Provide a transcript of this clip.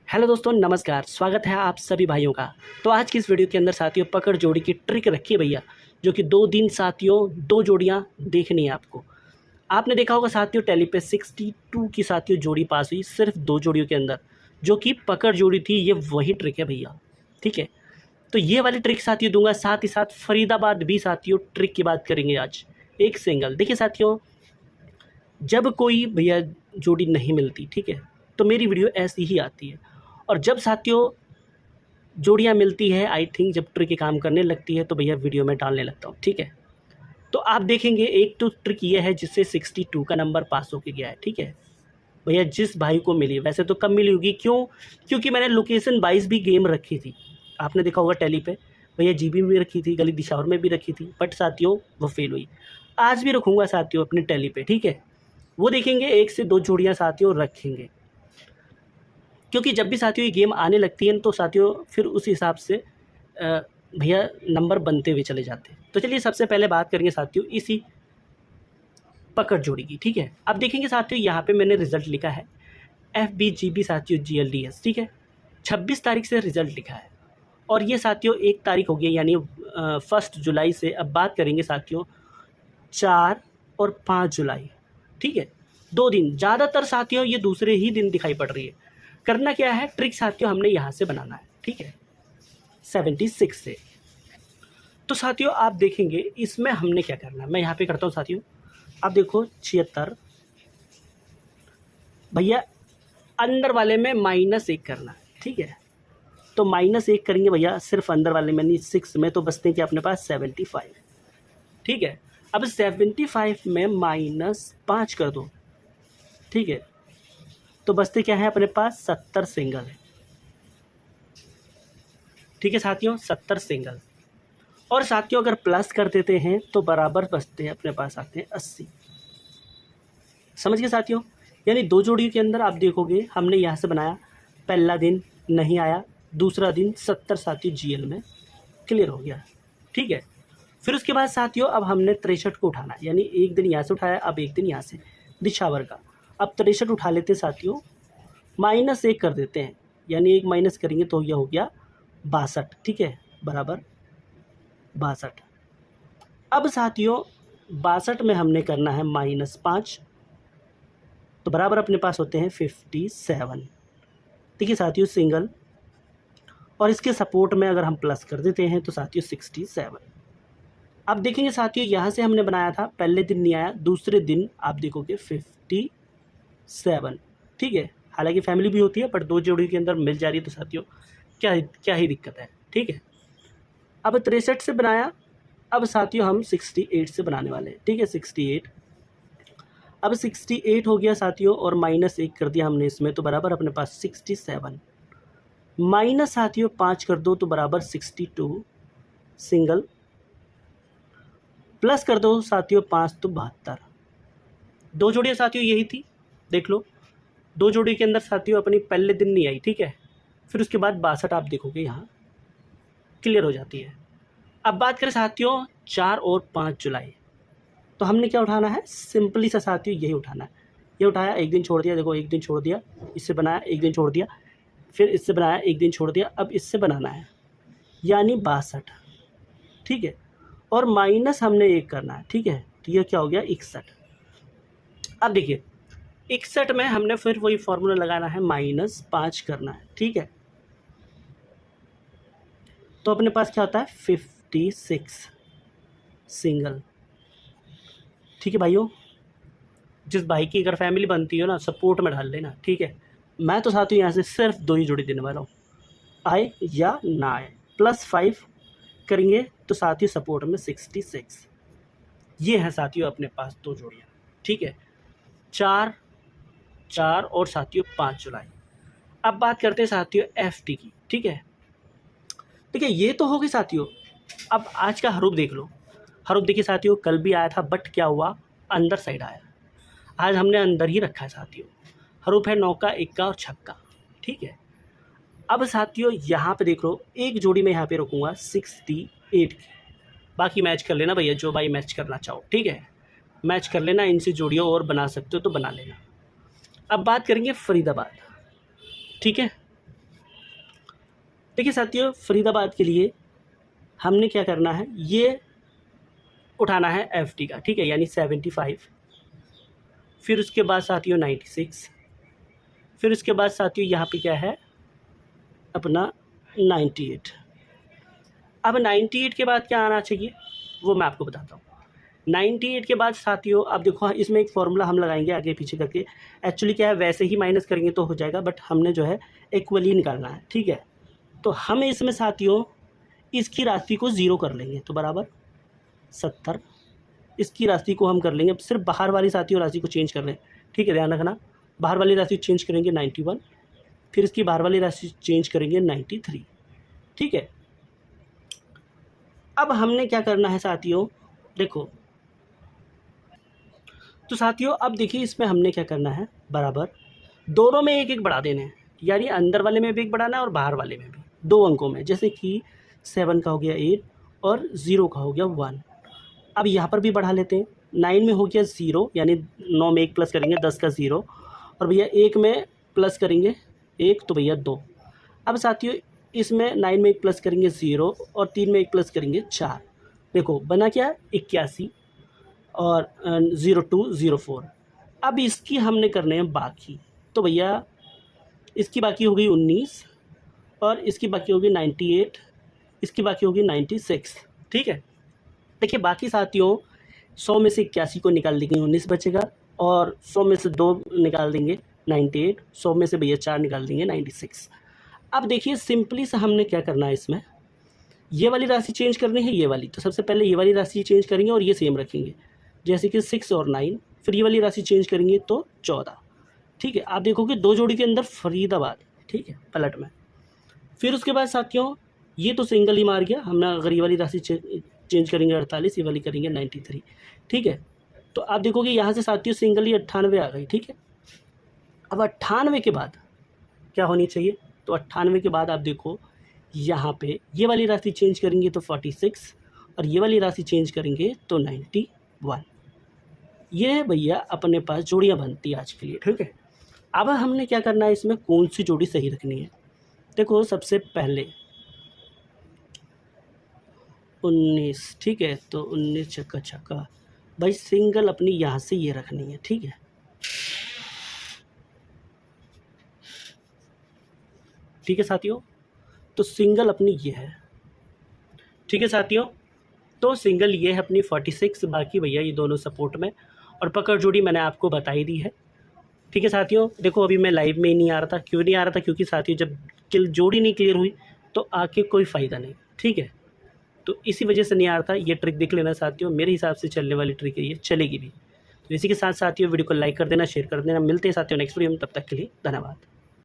Hello दोस्तों, नमस्कार। स्वागत है आप सभी भाइयों का। तो आज की इस वीडियो के अंदर साथियों पकड़ जोड़ी की ट्रिक रखी है भैया, जो कि 2 दिन साथियों 2 जोड़ियां देखनी है आपको। आपने देखा होगा साथियों टैली पे 62 की साथियों जोड़ी पास हुई सिर्फ 2 जोड़ियों के अंदर, जो कि पकड़ जोड़ी थी। ये वही ट्रिक है भैया, ठीक है। तो ये वाली ट्रिक साथियों दूंगा, साथ ही साथ फरीदाबाद भी साथियों ट्रिक की बात करेंगे आज। एक सिंगल देखिए साथियों, जब कोई भैया जोड़ी नहीं मिलती, ठीक है, तो मेरी वीडियो ऐसी ही आती है। और जब साथियों जोड़ियाँ मिलती है, आई थिंक जब ट्रिक काम करने लगती है, तो भैया वीडियो में डालने लगता हूँ, ठीक है। तो आप देखेंगे एक तो ट्रिक ये है जिससे 62 का नंबर पास होके गया है, ठीक है। भैया जिस भाई को मिली, वैसे तो कम मिली होगी, क्यों? क्योंकि मैंने लोकेशन वाइज भी गेम रखी थी। आपने देखा होगा टैली पे भैया जीबी में भी रखी थी, गली दिशावर में भी रखी थी, बट साथियों वो फेल हुई। आज भी रखूँगा साथियों अपनी टैली पे, ठीक है। वो देखेंगे 1 से 2 जोड़ियाँ साथियों रखेंगे, क्योंकि जब भी साथियों ये गेम आने लगती है तो साथियों फिर उस हिसाब से भैया नंबर बनते हुए चले जाते हैं। तो चलिए सबसे पहले बात करेंगे साथियों इसी पकड़ जोड़ी की, ठीक है। अब देखेंगे साथियों यहाँ पे मैंने रिजल्ट लिखा है FBGB साथियों GLDS, ठीक है। 26 तारीख से रिजल्ट लिखा है और ये साथियों 1 तारीख हो गई, यानी 1 जुलाई से। अब बात करेंगे साथियों 4 और 5 जुलाई, ठीक है। 2 दिन, ज़्यादातर साथियों ये दूसरे ही दिन दिखाई पड़ रही है। करना क्या है, ट्रिक साथियों हमने यहाँ से बनाना है, ठीक है, 76 से। तो साथियों आप देखेंगे इसमें हमने क्या करना है, मैं यहाँ पे करता हूँ साथियों। आप देखो 76 भैया अंदर वाले में -1 करना है, ठीक है। तो -1 करेंगे भैया सिर्फ अंदर वाले में, नहीं 6 में, तो बचते हैं कि अपने पास 75, ठीक है। अब 75 में -5 कर दो, ठीक है, तो बचते क्या है अपने पास 70 सिंगल है, ठीक है साथियों, 70 सिंगल। और साथियों अगर प्लस कर देते हैं तो बराबर बचते हैं अपने पास आते हैं 80। समझ गए साथियों? यानी 2 जोड़ियों के अंदर आप देखोगे हमने यहाँ से बनाया, पहला दिन नहीं आया, दूसरा दिन 70 साथियों GL में क्लियर हो गया, ठीक है। फिर उसके बाद साथियों अब हमने 63 को उठाना है, यानी एक दिन यहाँ से उठाया, अब एक दिन यहाँ से दिशावर का। अब 63 उठा लेते हैं साथियों, -1 कर देते हैं, यानी 1 माइनस करेंगे तो यह हो गया 62, ठीक है, बराबर 62। अब साथियों 62 में हमने करना है -5, तो बराबर अपने पास होते हैं 57। देखिए साथियों सिंगल, और इसके सपोर्ट में अगर हम प्लस कर देते हैं तो साथियों 67। अब देखेंगे साथियों यहाँ से हमने बनाया था, पहले दिन नहीं आया, दूसरे दिन आप देखोगे 57, ठीक है। हालांकि फैमिली भी होती है, पर 2 जोड़ी के अंदर मिल जा रही है, तो साथियों क्या क्या ही दिक्कत है, ठीक है। अब 63 से बनाया, अब साथियों हम 68 से बनाने वाले हैं, ठीक है, 68। अब 68 हो गया साथियों, और -1 कर दिया हमने इसमें, तो बराबर अपने पास 67। माइनस साथियों 5 कर दो तो बराबर 62 सिंगल, प्लस कर दो साथियों 5 तो 72। 2 जोड़ियाँ साथियों यही थी, देख लो। 2 जोड़ी के अंदर साथियों अपनी पहले दिन नहीं आई, ठीक है। फिर उसके बाद 62 आप देखोगे यहाँ क्लियर हो जाती है। अब बात करें साथियों 4 और 5 जुलाई, तो हमने क्या उठाना है, सिंपली सा साथियों यही उठाना है। ये उठाया, एक दिन छोड़ दिया, देखो एक दिन छोड़ दिया, इससे बनाया, एक दिन छोड़ दिया, फिर इससे बनाया, एक दिन छोड़ दिया, अब इससे बनाना है, यानी 62, ठीक है। और माइनस हमने 1 करना है, ठीक है, तो ये क्या हो गया 61। अब देखिए 61 में हमने फिर वही फॉर्मूला लगाना है, -5 करना है, ठीक है। तो अपने पास क्या होता है 56 सिंगल, ठीक है भाइयों। जिस भाई की अगर फैमिली बनती हो ना, सपोर्ट में डाल लेना, ठीक है। मैं तो साथियों यहाँ से सिर्फ 2 ही जोड़ी देने वाला हूँ, आए या ना आए। +5 करेंगे तो साथियों सपोर्ट में 66। ये है साथियों अपने पास 2 जोड़ियाँ, ठीक है, 4 और साथियों 5 जुलाई। अब बात करते हैं साथियों FT की, ठीक है। देखिए ये तो हो गई साथियों। अब आज का हरूफ देख लो। हरूफ देखिए साथियों, कल भी आया था, बट क्या हुआ, अंदर साइड आया। आज हमने अंदर ही रखा है साथियों। हरूफ है 9 का, 1 का और 6 का, ठीक है। अब साथियों यहाँ पे देख लो, एक जोड़ी में यहाँ पे रखूँगा 68 की। बाकी मैच कर लेना भैया, जो भाई मैच करना चाहो, ठीक है, मैच कर लेना, इनसे जोड़ियों और बना सकते हो तो बना लेना। अब बात करेंगे फरीदाबाद, ठीक है। देखिए साथियों, फरीदाबाद के लिए हमने क्या करना है, ये उठाना है FD का, ठीक है, यानी 75। फिर उसके बाद साथियों 96। फिर उसके बाद साथियों यहाँ पे क्या है अपना 98। अब 98 के बाद क्या आना चाहिए वो मैं आपको बताता हूँ। 98 के बाद साथियों आप देखो, इसमें एक फॉर्मूला हम लगाएंगे आगे पीछे करके। एक्चुअली क्या है, वैसे ही माइनस करेंगे तो हो जाएगा, बट हमने जो है इक्वली निकालना है, ठीक है। तो हम इसमें साथियों इसकी राशि को 0 कर लेंगे, तो बराबर 70। इसकी राशि को हम कर लेंगे, सिर्फ बाहर वाली साथियों राशि को चेंज कर रहे हैं, ठीक है, ध्यान रखना। बाहर वाली राशि चेंज करेंगे 91, फिर इसकी बाहर वाली राशि चेंज करेंगे 93, ठीक है। अब हमने क्या करना है साथियों, देखो तो साथियों अब देखिए इसमें हमने क्या करना है, बराबर दोनों में एक एक बढ़ा देने हैं, यानी अंदर वाले में भी एक बढ़ाना है और बाहर वाले में भी, 2 अंकों में। जैसे कि 7 का हो गया 8 और 0 का हो गया 1। अब यहाँ पर भी बढ़ा लेते हैं। 9 में हो गया 0, यानी 9 में 1 प्लस करेंगे 10 का 0, और भैया 1 में प्लस करेंगे 1, तो भैया 2। अब साथियों इसमें 9 में 1 प्लस करेंगे 0 और 3 में 1 प्लस करेंगे 4। देखो बना क्या 81 और 0204। अब इसकी हमने करने हैं बाकी, तो भैया इसकी बाकी हो गई 19 और इसकी बाकी होगी 98, इसकी बाकी होगी 96, ठीक है। देखिए बाकी साथियों 100 में से 81 को निकाल देंगे 19 बचेगा, और 100 में से 2 निकाल देंगे 98, 100 में से भैया 4 निकाल देंगे 96। अब देखिए सिंपली से हमने क्या करना है, इसमें ये वाली राशि चेंज करनी है, ये वाली। तो सबसे पहले ये वाली राशि चेंज करेंगे और ये सेम रखेंगे, जैसे कि 6 और 9। फिर ये वाली राशि चेंज करेंगे तो 14, ठीक है। आप देखोगे 2 जोड़ी के अंदर फरीदाबाद, ठीक है, पलट में। फिर उसके बाद साथियों ये तो सिंगल ही मार गया हमने, अगर ये वाली राशि चेंज करेंगे 48, ये वाली करेंगे 93, ठीक है। तो आप देखोगे यहाँ से साथियों सिंगल ही 98 आ गई, ठीक है। अब 98 के बाद क्या होनी चाहिए, तो 98 के बाद आप देखो यहाँ पे ये वाली राशि चेंज करेंगे तो 46, और ये वाली राशि चेंज करेंगे तो 91। ये भैया अपने पास जोड़ियाँ बनती है आज के लिए, ठीक है। अब हमने क्या करना है, इसमें कौन सी जोड़ी सही रखनी है। देखो सबसे पहले 19, ठीक है, तो 19 छक्का छक्का भाई सिंगल अपनी यहाँ से ये रखनी है, ठीक है। ठीक है साथियों, तो सिंगल अपनी ये है, ठीक है साथियों। तो सिंगल ये है अपनी 46, बाकी भैया ये दोनों सपोर्ट में, और पकड़ जोड़ी मैंने आपको बता ही दी है, ठीक है साथियों। देखो अभी मैं लाइव में ही नहीं आ रहा था, क्यों नहीं आ रहा था, क्योंकि साथियों जब जोड़ी नहीं क्लियर हुई तो आके कोई फ़ायदा नहीं, ठीक है। तो इसी वजह से नहीं आ रहा था। ये ट्रिक देख लेना साथियों, मेरे हिसाब से चलने वाली ट्रिक है, ये चलेगी भी। तो इसी के साथ साथियों वीडियो को लाइक कर देना, शेयर कर देना। मिलते हैं साथियों नेक्स्ट वीडियो में, तब तक के लिए धन्यवाद।